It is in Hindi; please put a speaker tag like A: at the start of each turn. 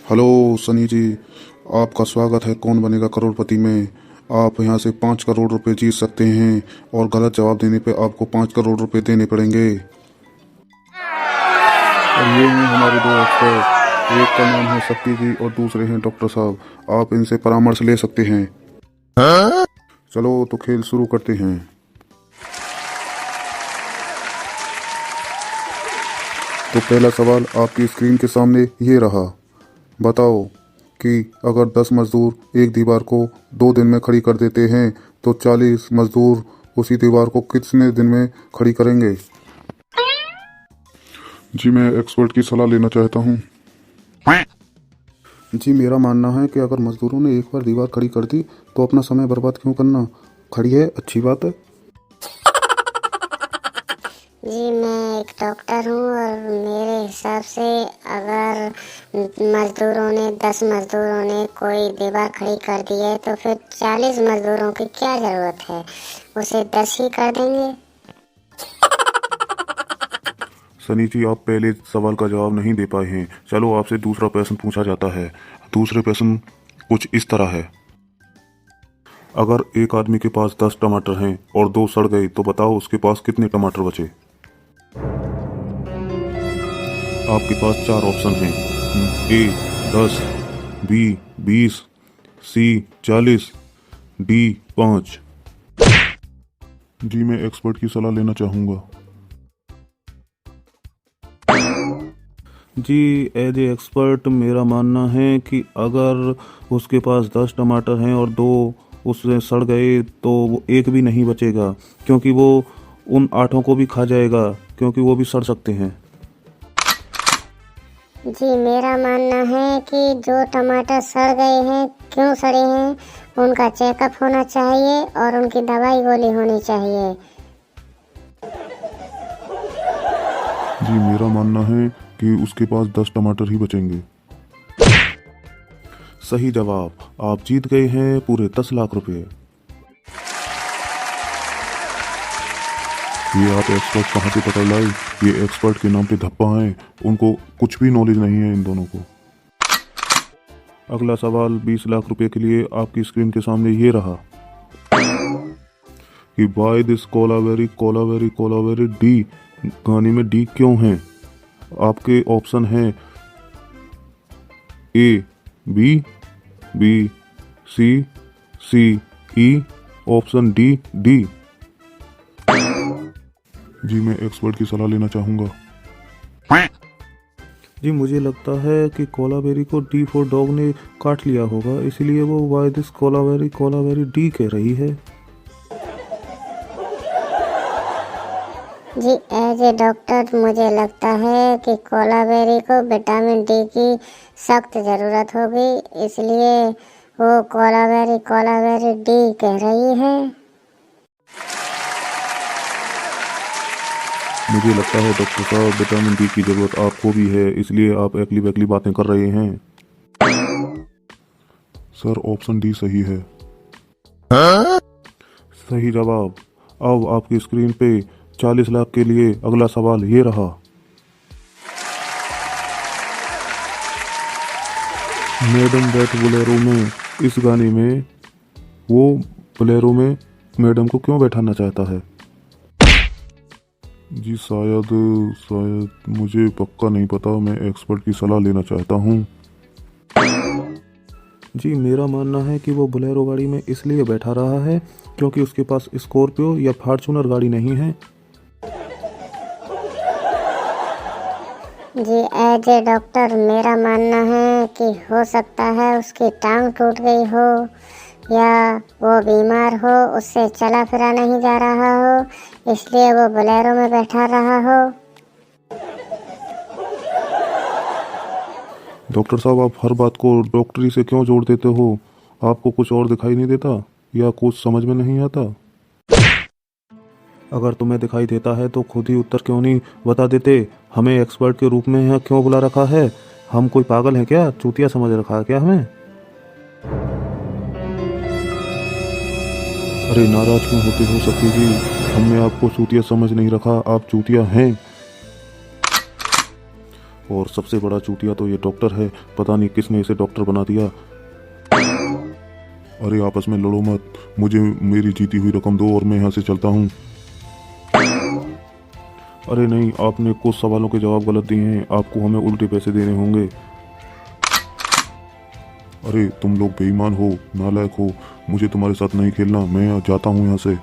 A: हेलो सनी जी, आपका स्वागत है कौन बनेगा करोड़पति में। आप यहां से 5 करोड़ रुपए जीत सकते हैं और गलत जवाब देने पे आपको 5 करोड़ रुपए देने पड़ेंगे। और ये हैं हमारे दो एक्सपर्ट, एक का नाम है शक्ति जी और दूसरे हैं डॉक्टर साहब। आप इनसे परामर्श ले सकते हैं। चलो तो खेल शुरू करते हैं। तो पहला सवाल आपकी स्क्रीन के सामने ये रहा। बताओ कि अगर 10 मजदूर एक दीवार को 2 दिन में खड़ी कर देते हैं तो 40 मजदूर उसी दीवार को कितने दिन में खड़ी करेंगे। जी मैं एक्सपर्ट की सलाह लेना चाहता हूँ। जी मेरा मानना है कि अगर मजदूरों ने एक बार दीवार खड़ी कर दी तो अपना समय बर्बाद क्यों करना। खड़ी है अच्छी बात है।
B: जी मैं एक डॉक्टर हूँ और मेरे हिसाब से अगर 10 मजदूरों ने कोई दीवार खड़ी कर दी है तो फिर 40 मजदूरों की क्या ज़रूरत है, उसे 10 ही कर देंगे।
A: सनी जी आप पहले सवाल का जवाब नहीं दे पाए हैं। चलो आपसे दूसरा प्रश्न पूछा जाता है। दूसरे प्रश्न कुछ इस तरह है। अगर एक आदमी के पास 10 टमाटर हैं और 2 सड़ गए तो बताओ उसके पास कितने टमाटर बचे। आपके पास 4 ऑप्शन हैं। ए 10, बी 20, सी 40, डी 5। जी मैं एक्सपर्ट की सलाह लेना चाहूँगा। जी एज ए एक्सपर्ट मेरा मानना है कि अगर उसके पास 10 टमाटर हैं और 2 उससे सड़ गए तो वो एक भी नहीं बचेगा, क्योंकि वो उन 8 को भी खा जाएगा, क्योंकि वो भी सड़ सकते हैं।
B: जी मेरा मानना है कि जो टमाटर सड़ गए हैं, क्यों सड़े हैं, उनका चेकअप होना चाहिए और उनकी दवाई गोली होनी चाहिए।
A: जी मेरा मानना है कि उसके पास 10 टमाटर ही बचेंगे। सही जवाब, आप जीत गए हैं पूरे 10 लाख रुपए। ये आप एक्सपर्ट कहाँ से पकड़ लाए। ये एक्सपर्ट के नाम पे धप्पा हैं, उनको कुछ भी नॉलेज नहीं है इन दोनों को। अगला सवाल 20 लाख रुपए के लिए आपकी स्क्रीन के सामने ये रहा कि why this kolaveri kolaveri kolaveri D. गाने में डी क्यों है। आपके ऑप्शन हैं A B, B C, C E, option D D. जी मैं एक्सपर्ट की सलाह लेना चाहूँगा। जी मुझे लगता है कि कोलावेरी को डी फॉर डॉग ने काट लिया होगा, इसलिए वो Y this kolaveri kolaveri D कह रही है।
B: जी एज ए डॉक्टर मुझे लगता है कि कोलाबेरी को विटामिन डी की सख्त ज़रूरत होगी, इसलिए वो कोलाबेरी डी कह रही है।
A: मुझे लगता है डॉक्टर साहब विटामिन डी की जरूरत आपको भी है, इसलिए आप एकली वैकली बातें कर रहे हैं। सर ऑप्शन डी सही है। सही जवाब। अब आपकी स्क्रीन पे 40 लाख के लिए अगला सवाल ये रहा। मैडम बैठ बोलेरो में, इस गाने में वो बोलेरो में मैडम को क्यों बैठाना चाहता है। जी शायद मुझे पक्का नहीं पता, मैं एक्सपर्ट की सलाह लेना चाहता हूँ। जी मेरा मानना है कि वो बोलेरो गाड़ी में इसलिए बैठा रहा है क्योंकि उसके पास स्कॉर्पियो या फॉर्च्यूनर गाड़ी नहीं है।
B: जी एज ए डॉक्टर मेरा मानना है कि हो सकता है उसकी टांग टूट गई हो या वो बीमार हो, उससे चला फिरा नहीं जा रहा हो, इसलिए वो बोलेरो में बैठा रहा हो।
A: डॉक्टर साहब आप हर बात को डॉक्टरी से क्यों जोड़ देते हो। आपको कुछ और दिखाई नहीं देता या कुछ समझ में नहीं आता। अगर तुम्हें दिखाई देता है तो खुद ही उत्तर क्यों नहीं बता देते। हमें एक्सपर्ट के रूप में यहाँ क्यों बुला रखा है। हम कोई पागल हैं क्या, चूतिया समझ रखा है क्या हमें। अरे नाराज क्यों होते हो शक्ति जी, हमने आपको चूतिया समझ नहीं रखा, आप चूतिया हैं। और सबसे बड़ा चूतिया तो ये डॉक्टर है, पता नहीं किसने इसे डॉक्टर बना दिया। अरे आपस में लड़ो मत, मुझे मेरी जीती हुई रकम दो और मैं यहाँ से चलता हूँ। अरे नहीं, आपने कुछ सवालों के जवाब गलत दिए हैं, आपको हमें उल्टे पैसे देने होंगे। अरे तुम लोग बेईमान हो, नालायक हो, मुझे तुम्हारे साथ नहीं खेलना, मैं जाता हूँ यहाँ से।